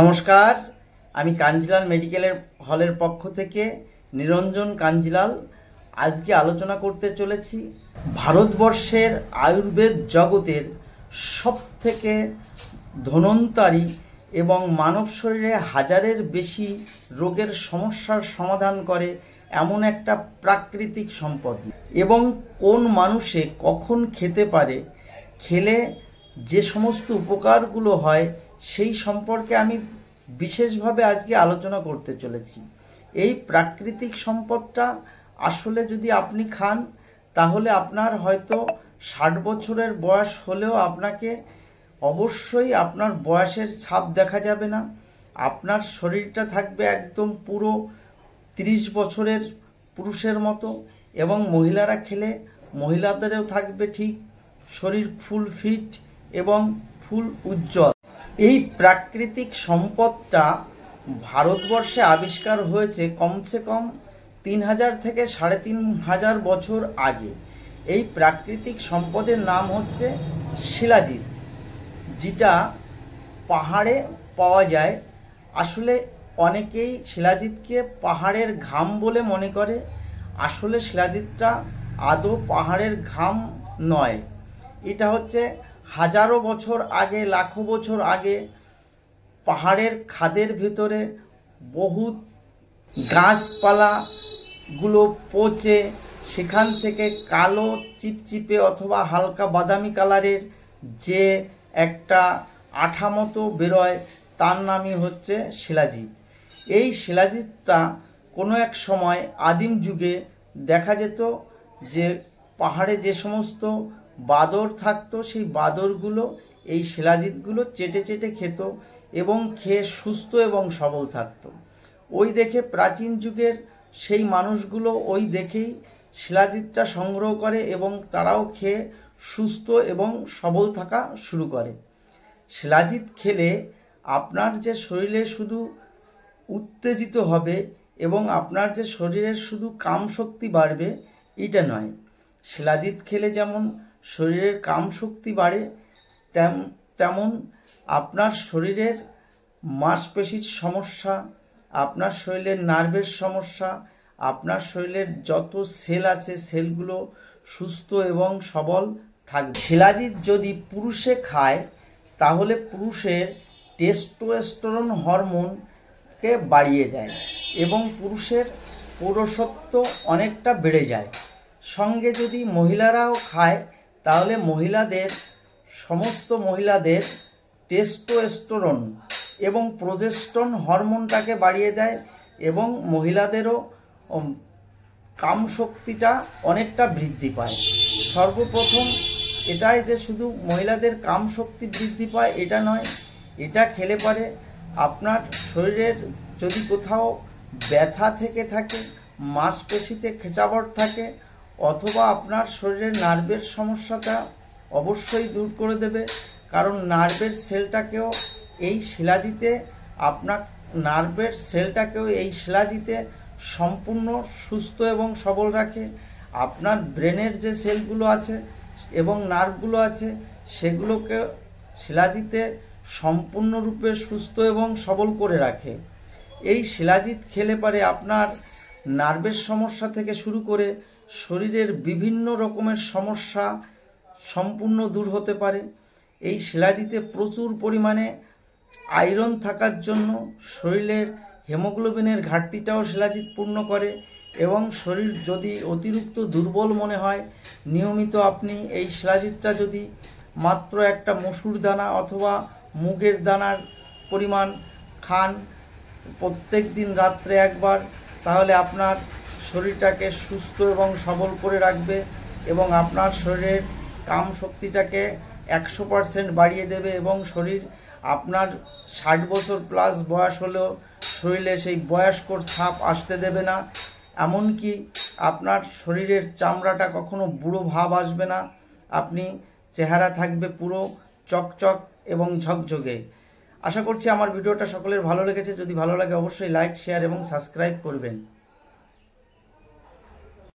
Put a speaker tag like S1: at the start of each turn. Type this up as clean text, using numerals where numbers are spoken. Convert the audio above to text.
S1: নমস্কার, আমি কাঞ্জিলাল মেডিকেলের হলের পক্ষ থেকে নিরঞ্জন কাঞ্জিলাল আজকে আলোচনা করতে চলেছি ভারতবর্ষের আয়ুর্বেদ জগতের সবথেকে ধন্বন্তরী এবং মানব শরীরে হাজারের বেশি রোগের সমস্যার সমাধান করে এমন একটা প্রাকৃতিক সম্পদ এবং কোন মানুষে কখন খেতে পারে, খেলে যে সমস্ত উপকারগুলো হয় সেই সম্পর্কে আমি বিশেষভাবে আজকে আলোচনা করতে চলেছি। এই প্রাকৃতিক সম্পদটা আসলে যদি আপনি খান তাহলে আপনার হয়তো 60 বছরের বয়স হলেও আপনাকে অবশ্যই আপনার বয়সের ছাপ দেখা যাবে না। আপনার শরীরটা থাকবে একদম পুরো 30 বছরের পুরুষের মতো এবং মহিলারা খেলে মহিলাদেরও থাকবে ঠিক শরীর ফুল ফিট এবং ফুল উজ্জ্বল। এই প্রাকৃতিক সম্পদটা ভারতবর্ষে আবিষ্কার হয়েছে কমসে কম 3000 থেকে 3500 বছর আগে। এই প্রাকৃতিক সম্পদের নাম হচ্ছে শিলাজিৎ, যেটা পাহাড়ে পাওয়া যায়। আসলে অনেকেই শিলাজিৎকে পাহাড়ের ঘাম বলে মনে করে। আসলে শিলাজিৎটা আদৌ পাহাড়ের ঘাম নয়, এটা হচ্ছে হাজারো বছর আগে, লাখো বছর আগে পাহাড়ের খাদের ভেতরে বহু গাছপালাগুলো পচে সেখান থেকে কালো চিপচিপে অথবা হালকা বাদামি কালারের যে একটা আঠা মতো বেরোয় তার নামই হচ্ছে শিলাজিৎ। এই শিলাজিৎটা কোনো এক সময় আদিম যুগে দেখা যেত যে পাহাড়ে যে সমস্ত বাদর থাকতো সেই বাদরগুলো এই শিলাজিৎগুলো চেটে চেটে খেত এবং খেয়ে সুস্থ এবং সবল থাকতো। ওই দেখে প্রাচীন যুগের সেই মানুষগুলো ওই দেখেই শিলাজিৎটা সংগ্রহ করে এবং তারাও খেয়ে সুস্থ এবং সবল থাকা শুরু করে। শিলাজিৎ খেলে আপনার যে শরীরে শুধু উত্তেজিত হবে এবং আপনার যে শরীরের শুধু কামশক্তি বাড়বে এটা নয়। শিলাজিৎ খেলে যেমন শরীরের কামশক্তি বাড়ে তেমন আপনার শরীরের মাংসপেশির সমস্যা, আপনার শরীরের নার্ভের সমস্যা, আপনার শরীরের যত সেল আছে সেলগুলো সুস্থ এবং সবল থাকবে। শিলাজিৎ যদি পুরুষে খায় তাহলে পুরুষের টেস্টোস্টেরন হরমোনকে বাড়িয়ে দেয় এবং পুরুষের পৌরুষত্ব অনেকটা বেড়ে যায়। সঙ্গে যদি মহিলারাও খায় তাহলে সমস্ত মহিলাদের টেস্টোস্টেরন এবং প্রোজেস্টেরন হরমোনটাকে বাড়িয়ে দেয় এবং মহিলাদেরও কামশক্তিটা অনেকটা বৃদ্ধি পায়। সর্বপ্রথম এটাই যে শুধু মহিলাদের কামশক্তি বৃদ্ধি পায় এটা নয়, এটা খেলে পারে আপনার শরীরের যদি কোথাও ব্যথা থেকে থাকে, মাংসপেশিতে খেঁচাবট থাকে অথবা আপনার শরীরের নার্ভের সমস্যাটা অবশ্যই দূর করে দেবে। কারণ নার্ভের সেলটাকেও এই শিলাজিতে সম্পূর্ণ সুস্থ এবং সবল রাখে। আপনার ব্রেনের যে সেলগুলো আছে এবং নার্ভগুলো আছে সেগুলোকে শিলাজিতে সম্পূর্ণরূপে সুস্থ এবং সবল করে রাখে। এই শিলাজিৎ খেলে পারে আপনার নার্ভের সমস্যা থেকে শুরু করে শরীরের বিভিন্ন রকমের সমস্যা সম্পূর্ণ দূর হতে পারে। এই শিলাজিতে প্রচুর পরিমাণে আয়রন থাকার জন্য শরীরের হিমোগ্লোবিনের ঘাটতিটাও শিলাজিৎ পূর্ণ করে এবং শরীর যদি অতিরিক্ত দুর্বল মনে হয় নিয়মিত আপনি এই শিলাজিৎটা যদি মাত্র একটা মসুর দানা অথবা মুগের দানার পরিমাণ খান প্রত্যেক দিন রাত্রে একবার, তাহলে আপনার শরীরটাকে সুস্থ এবং সবল করে রাখবে এবং আপনার শরীরের কাম শক্তিটাকে 100% বাড়িয়ে দেবে এবং শরীর আপনার 60 বছর প্লাস বয়স হলেও শরীরে সেই বয়স্কর ছাপ আসতে দেবে না। এমনকি আপনার শরীরের চামড়াটা কখনো বুড়ো ভাব আসবে না, আপনি চেহারা থাকবে পুরো চকচক এবং ঝকঝকে। আশা করছি আমার ভিডিওটা সকলের ভালো লেগেছে। যদি ভালো লাগে অবশ্যই লাইক, শেয়ার এবং সাবস্ক্রাইব করবেন।